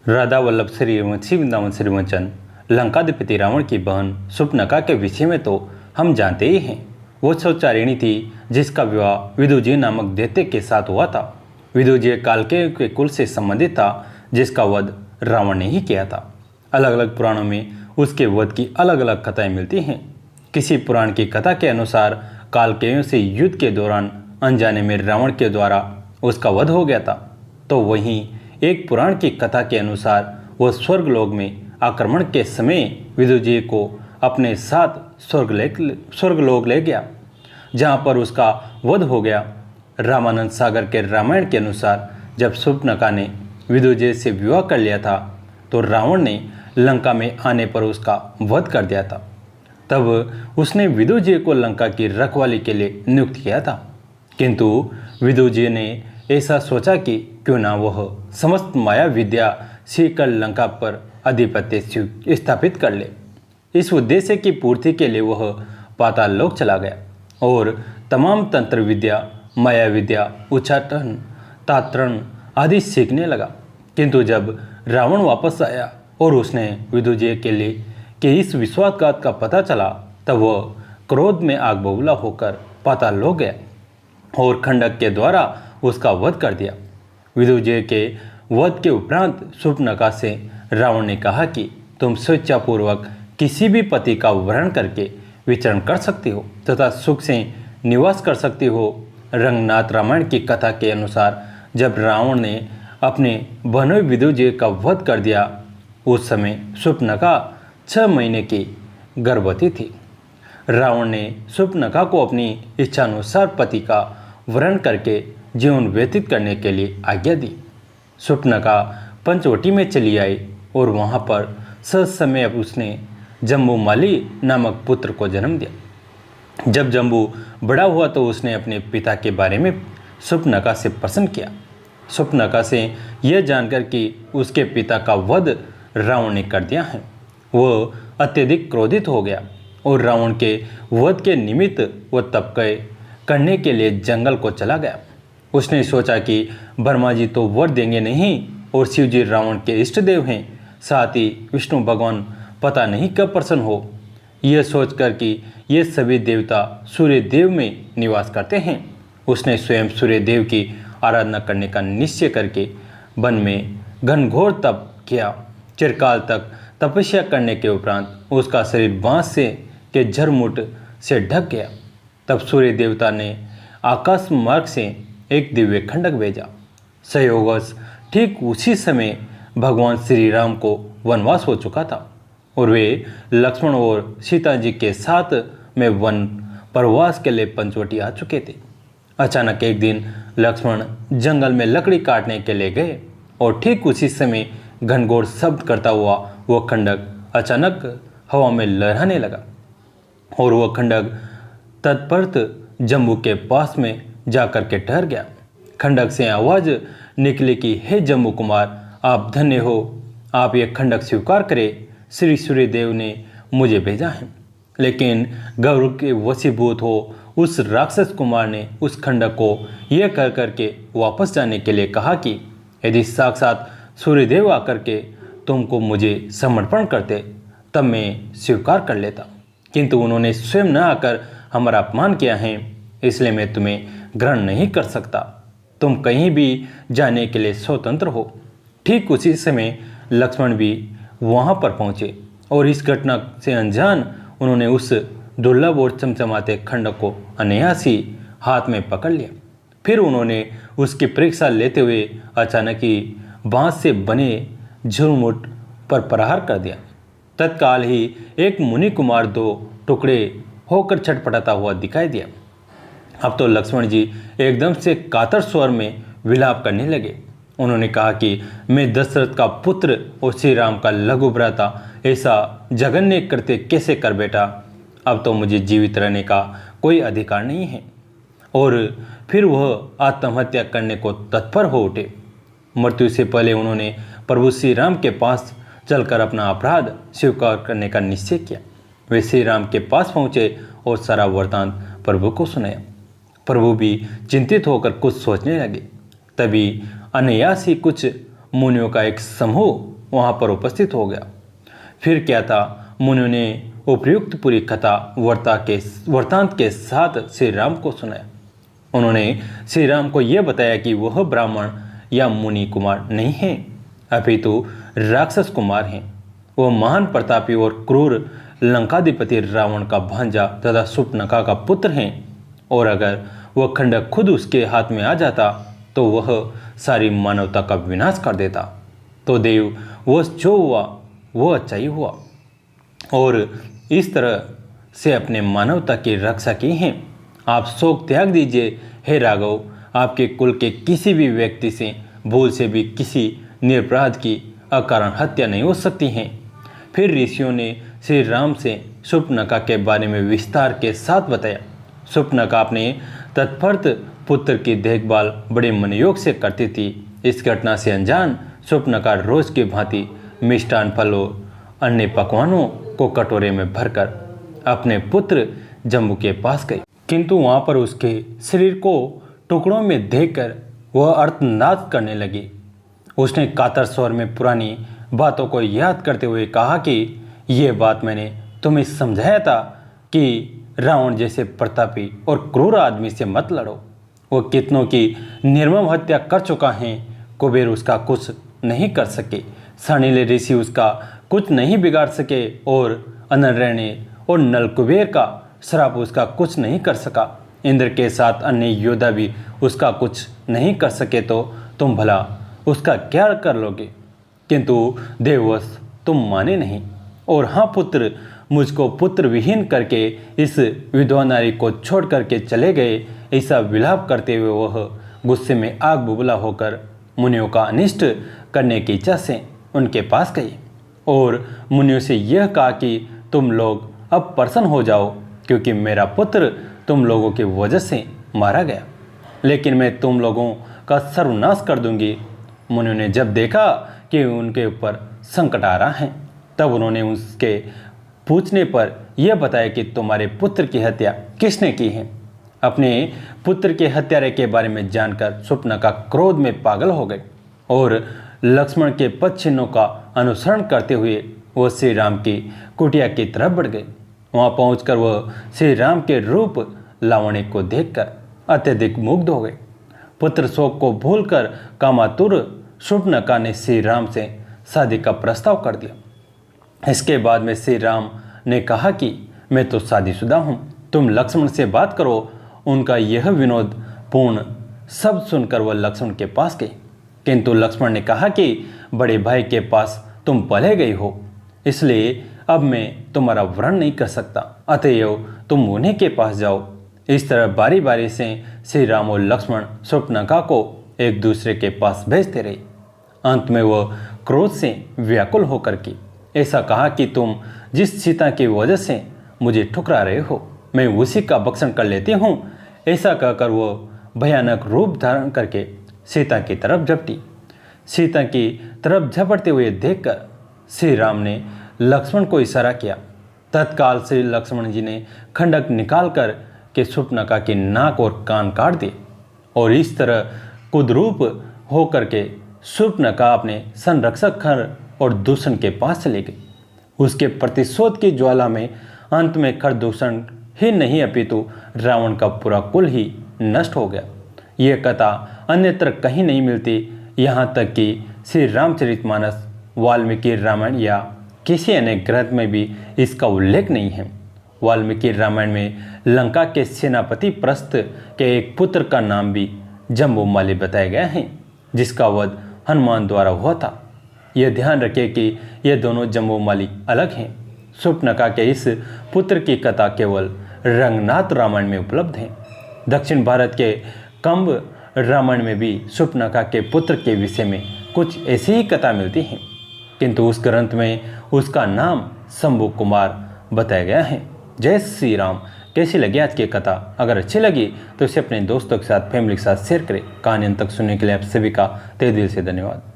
राधा वल्लभ श्रीवंशी वृंदावन श्रीवंचन लंकाधिपति रावण की बहन सुपनका के विषय में तो हम जानते ही हैं। वो शौचारिणी थी जिसका विवाह विदुजी नामक दैत्य के साथ हुआ था। विदुजी कालकेय के कुल से संबंधित था जिसका वध रावण ने ही किया था। अलग अलग पुराणों में उसके वध की अलग अलग कथाएं मिलती हैं। किसी पुराण की कथा के अनुसार कालकेयों से युद्ध के दौरान अनजाने में रावण के द्वारा उसका वध हो गया था, तो वहीं एक पुराण की कथा के अनुसार वह स्वर्गलोक में आक्रमण के समय विदुजी को अपने साथ स्वर्गलोक ले गया, जहाँ पर उसका वध हो गया। रामानंद सागर के रामायण के अनुसार जब शूर्पणखा ने विदुजी से विवाह कर लिया था तो रावण ने लंका में आने पर उसका वध कर दिया था। तब उसने विदुजी को लंका की रखवाली के लिए नियुक्त किया था, किंतु विदुजी ने ऐसा सोचा कि क्यों ना वह समस्त माया विद्या सीखकर लंका पर आधिपत्य स्थापित कर ले। इस उद्देश्य की पूर्ति के लिए वह पाताल लोक चला गया और तमाम तंत्र विद्या, माया विद्या, उच्चाटन, तात्रण आदि सीखने लगा। किंतु जब रावण वापस आया और उसने विदुजी के लिए कि इस विश्वासघात का पता चला, तब वह क्रोध में आग बबूला होकर पाताल लोक गया और खंडक के द्वारा उसका वध कर दिया। विदुजी के वध के उपरांत शूर्पणखा से रावण ने कहा कि तुम स्वेच्छापूर्वक किसी भी पति का वरण करके विचरण कर सकती हो तथा सुख से निवास कर सकती हो। रंगनाथ रामायण की कथा के अनुसार जब रावण ने अपने बहनोई विदुजी का वध कर दिया, उस समय शूर्पणखा 6 महीने की गर्भवती थी। रावण ने शूर्पणखा को अपनी इच्छानुसार पति का वरण करके जीवन व्यतीत करने के लिए आज्ञा दी। शूर्पणखा पंचवटी में चली आई और वहाँ पर सच समय उसने जम्बूमाली नामक पुत्र को जन्म दिया। जब जम्बू बड़ा हुआ तो उसने अपने पिता के बारे में शूर्पणखा से प्रश्न किया। शूर्पणखा से यह जानकर कि उसके पिता का वध रावण ने कर दिया है, वह अत्यधिक क्रोधित हो गया और रावण के वध के निमित्त वह तपकय करने के लिए जंगल को चला गया। उसने सोचा कि ब्रह्मा जी तो वर देंगे नहीं और शिव जी रावण के इष्ट देव हैं, साथ ही विष्णु भगवान पता नहीं कब प्रसन्न हो। यह सोचकर कि ये सभी देवता सूर्य देव में निवास करते हैं, उसने स्वयं सूर्य देव की आराधना करने का निश्चय करके वन में घनघोर तप किया। चिरकाल तक तपस्या करने के उपरांत उसका शरीर बांस से के झरमुट से ढक गया। तब सूर्य देवता ने आकाश मार्ग से एक दिव्य खंडक भेजा। संयोगवश ठीक उसी समय भगवान श्री राम को वनवास हो चुका था और वे लक्ष्मण और सीता जी के साथ में वन प्रवास के लिए पंचवटी आ चुके थे। अचानक एक दिन लक्ष्मण जंगल में लकड़ी काटने के लिए गए और ठीक उसी समय घनघोर शब्द करता हुआ वह खंडक अचानक हवा में लहराने लगा और वह खंडक तत्परत जम्बू के पास में जाकर के ठहर गया। खंडक से आवाज निकली कि हे जम्बू कुमार, आप धन्य हो, आप ये खंडक स्वीकार करें, श्री सूर्यदेव ने मुझे भेजा है। लेकिन गौरव के वशीभूत हो उस राक्षस कुमार ने उस खंडक को यह कह करके वापस जाने के लिए कहा कि यदि साक्षात सूर्यदेव आकर के तुमको मुझे समर्पण करते तब मैं स्वीकार कर लेता, किंतु उन्होंने स्वयं न आकर हमारा अपमान किया है, इसलिए मैं तुम्हें ग्रहण नहीं कर सकता। तुम कहीं भी जाने के लिए स्वतंत्र हो। ठीक उसी समय लक्ष्मण भी वहां पर पहुंचे और इस घटना से अनजान उन्होंने उस दुर्लभ और चमचमाते खंडक को अनायास ही हाथ में पकड़ लिया। फिर उन्होंने उसकी परीक्षा लेते हुए अचानक ही बांस से बने झुरमुट पर प्रहार कर दिया। तत्काल ही एक मुनि कुमार 2 टुकड़े होकर छटपटाता हुआ दिखाई दिया। अब तो लक्ष्मण जी एकदम से कातर स्वर में विलाप करने लगे। उन्होंने कहा कि मैं दशरथ का पुत्र और श्री राम का लघु भ्राता ऐसा जघन्य कृत्य कैसे कर बैठा। अब तो मुझे जीवित रहने का कोई अधिकार नहीं है। और फिर वह आत्महत्या करने को तत्पर हो उठे। मृत्यु से पहले उन्होंने प्रभु श्री राम के पास चलकर अपना अपराध स्वीकार करने का निश्चय किया। वे श्री राम के पास पहुँचे और सारा वृतांत प्रभु को सुनाया। प्रभु भी चिंतित होकर कुछ सोचने लगे। तभी अनायास ही कुछ मुनियों का एक समूह वहाँ पर उपस्थित हो गया। फिर क्या था, मुनियों ने उपयुक्त पूरी कथा वृत्तांत के साथ श्री राम को सुनाया। उन्होंने श्री राम को यह बताया कि वह ब्राह्मण या मुनि कुमार नहीं है, अपितु राक्षस कुमार हैं। वह महान प्रतापी और क्रूर लंकाधिपति रावण का भांजा तथा शूर्पणखा का पुत्र हैं, और अगर वह खंडक खुद उसके हाथ में आ जाता तो वह सारी मानवता का विनाश कर देता। तो देव, वह जो हुआ वह अच्छा ही हुआ, और इस तरह से अपने मानवता की रक्षा की है। आप शोक त्याग दीजिए हे राघव, आपके कुल के किसी भी व्यक्ति से भूल से भी किसी निरपराध की अकारण हत्या नहीं हो सकती है। फिर ऋषियों ने श्री राम से शूर्पणखा के बारे में विस्तार के साथ बताया। शूर्पणखा अपने तत्फर्त पुत्र की देखभाल बड़े मनयोग से करती थी। इस घटना से अनजान शूर्पणखा रोज की भांति मिष्टान फलों अन्य पकवानों को कटोरे में भरकर अपने पुत्र जम्बू के पास गई, किंतु वहां पर उसके शरीर को टुकड़ों में देखकर वह अर्थनाद करने लगी। उसने कातर स्वर में पुरानी बातों को याद करते हुए कहा कि यह बात मैंने तुम्हें समझाया था कि रावण जैसे प्रतापी और क्रूर आदमी से मत लड़ो। वह कितनों की निर्मम हत्या कर चुका है, कुबेर उसका कुछ नहीं कर सके, साणिले ऋषि उसका कुछ नहीं बिगाड़ सके, और अनरण्य और नलकुबेर का श्राप उसका कुछ नहीं कर सका। इंद्र के साथ अन्य योद्धा भी उसका कुछ नहीं कर सके, तो तुम भला उसका क्या कर लोगे? किंतु देववश तुम माने नहीं, और हाँ पुत्र, मुझको पुत्र विहीन करके इस विधवा नारी को छोड़ करके चले गए। ऐसा विलाप करते हुए वह गुस्से में आग बुबला होकर मुनियों का अनिष्ट करने की इच्छा से उनके पास गई, और मुनियों से यह कहा कि तुम लोग अब प्रसन्न हो जाओ, क्योंकि मेरा पुत्र तुम लोगों की वजह से मारा गया, लेकिन मैं तुम लोगों का सर्वनाश कर दूंगी। मुनियों ने जब देखा कि उनके ऊपर संकट आ रहा है, तब उन्होंने उसके पूछने पर यह बताया कि तुम्हारे पुत्र की हत्या किसने की है। अपने पुत्र के हत्यारे के बारे में जानकर शूर्पणखा क्रोध में पागल हो गए, और लक्ष्मण के पद चिन्हों का अनुसरण करते हुए वह श्री राम की कुटिया की तरफ बढ़ गए। वहां पहुंचकर वह श्री राम के रूप लावण्य को देखकर अत्यधिक मुग्ध हो गए। पुत्र शोक को भूलकर कामातुर शूर्पणखा ने श्री राम से शादी का प्रस्ताव कर दिया। इसके बाद में श्री राम ने कहा कि मैं तो शादीशुदा हूँ, तुम लक्ष्मण से बात करो। उनका यह विनोद पूर्ण शब्द सुनकर वह लक्ष्मण के पास गई, किंतु लक्ष्मण ने कहा कि बड़े भाई के पास तुम पले गई हो, इसलिए अब मैं तुम्हारा वरण नहीं कर सकता, अतएव तुम उन्हीं के पास जाओ। इस तरह बारी बारी से श्री राम और लक्ष्मण शूर्पणखा को एक दूसरे के पास भेजते रहे। अंत में वह क्रोध से व्याकुल होकर के ऐसा कहा कि तुम जिस सीता की वजह से मुझे ठुकरा रहे हो, मैं उसी का भक्षण कर लेती हूँ। ऐसा कहकर वह भयानक रूप धारण करके सीता की तरफ झपटी। सीता की तरफ झपटते हुए देखकर श्री राम ने लक्ष्मण को इशारा किया। तत्काल श्री लक्ष्मण जी ने खंडक निकाल कर के शूर्पणखा की नाक और कान काट दिए, और इस तरह कुद्रूप होकर के शूर्पणखा अपने संरक्षक खर और दूषण के पास चले गई। उसके प्रतिशोध की ज्वाला में अंत में खरदूषण ही नहीं अपितु रावण का पूरा कुल ही नष्ट हो गया। यह कथा अन्यत्र कहीं नहीं मिलती, यहाँ तक कि श्री रामचरितमानस, वाल्मीकि रामायण या किसी अन्य ग्रंथ में भी इसका उल्लेख नहीं है। वाल्मीकि रामायण में लंका के सेनापति प्रस्थ के एक पुत्र का नाम भी जम्बूमाली बताया गया है, जिसका वध हनुमान द्वारा हुआ था। यह ध्यान रखें कि ये दोनों जम्बूमाली अलग हैं। शूर्पणखा के इस पुत्र की कथा केवल रंगनाथ रामायण में उपलब्ध है। दक्षिण भारत के कंब रामायण में भी शूर्पणखा के पुत्र के विषय में कुछ ऐसी ही कथा मिलती है, किंतु उस ग्रंथ में उसका नाम शंभु कुमार बताया गया है। जय श्री राम। कैसी लगी आज की कथा? अगर अच्छी लगी तो इसे अपने दोस्तों के साथ, फैमिली के साथ शेयर करें। कहानी अंत तक सुनने के लिए आप सभी का तहे दिल से धन्यवाद।